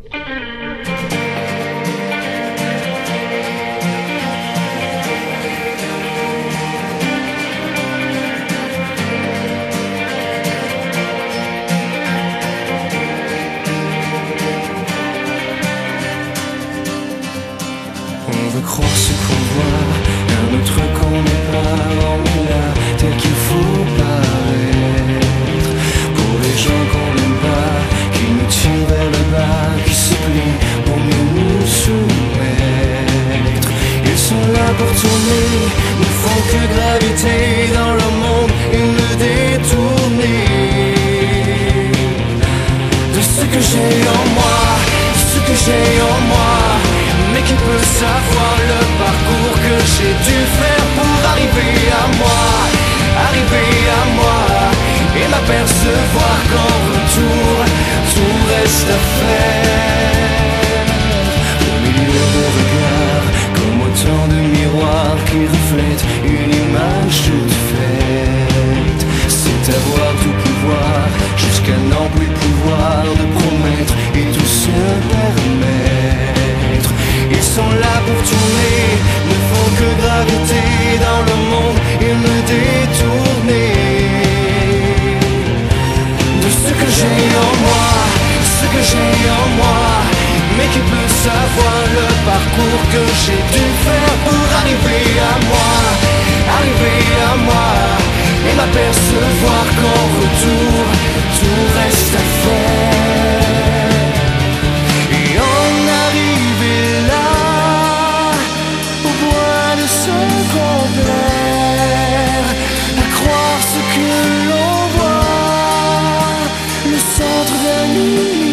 On veut croire ce qu'on voit, un autre qu'on n'est pas, on est là, tel qu'il faut paraître. Pour les gens qu'on n'aime pas, qui nous tirent vers le bas, qui se plient pour mieux nous soumettre. Ils sont là pour tourner, ne font que graviter dans le monde et me détourner de ce que j'ai en moi, de ce que j'ai en moi. Mais qui peut savoir le parcours que j'ai dû faire pour arriver à moi, et m'apercevoir qu'en retour, tout reste à faire. Au milieu de regards, comme autant de miroirs qui reflètent une image toute faite. C'est avoir tout pouvoir, jusqu'à n'en plus pouvoir de promettre et tout se permettre. Ils sont là pour tourner, ne font que graviter dans le monde et me détourner de ce que j'ai en moi, ce que j'ai en moi. Mais qui peut savoir le parcours que j'ai dû faire pour arriver à moi, et m'apercevoir qu'en retour, tout reste à faire. Et en arriver là, au bois de se complaire, à croire ce que l'on voit, le centre d'un univers.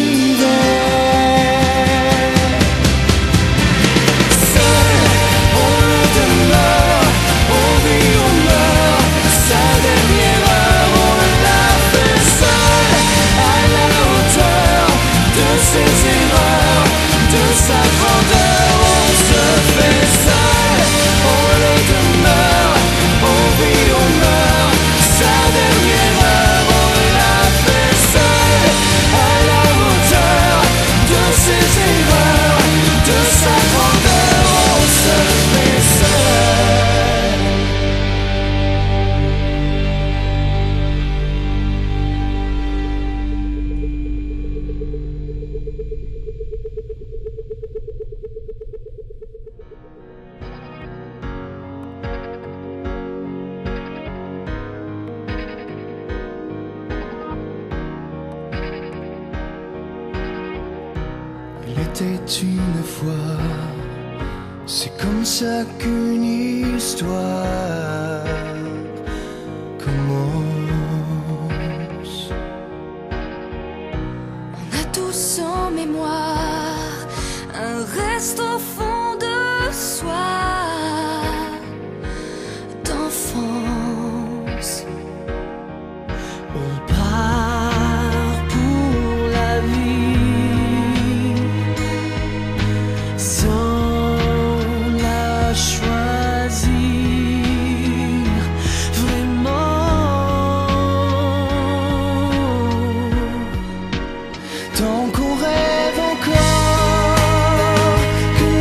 Seul, on le demeure, on vit, on meurt, sa dernière heure, on l'a fait seul, à la hauteur de ses erreurs, de sa grandeur. On se fait seul, on le demeure, on vit, on meurt, sa dernière heure, on l'a fait seul, à la hauteur de ses erreurs, de sa grandeur. On se fait seul. Il était une fois, c'est comme ça qu'une histoire commence. On a tous en mémoire un reste au fond de soi d'enfance. On part pour la vie sans la choisir vraiment. Tant qu'on rêve encore que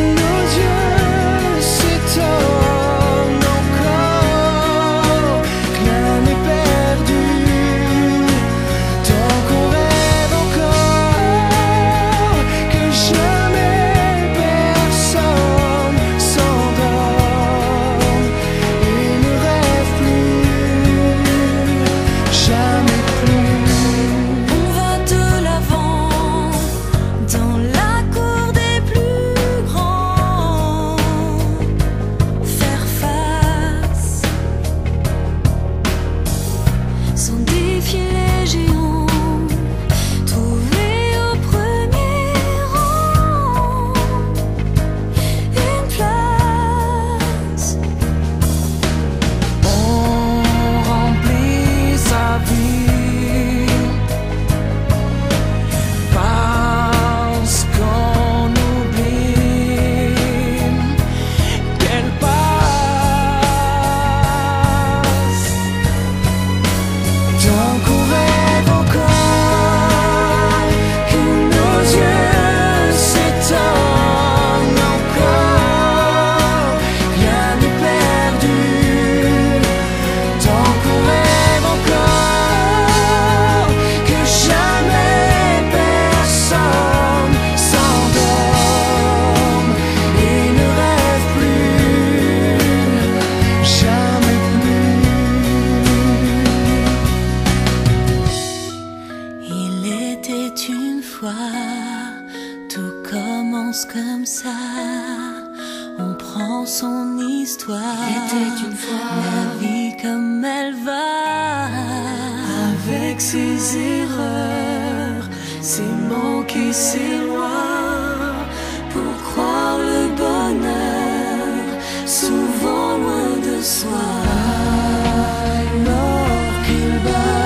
était une fois, tout commence comme ça. On prend son histoire, il était une fois, la vie comme elle va, avec ses erreurs, ses manques et ses lois, pour croire le bonheur, souvent loin de soi. Alors qu'il bat,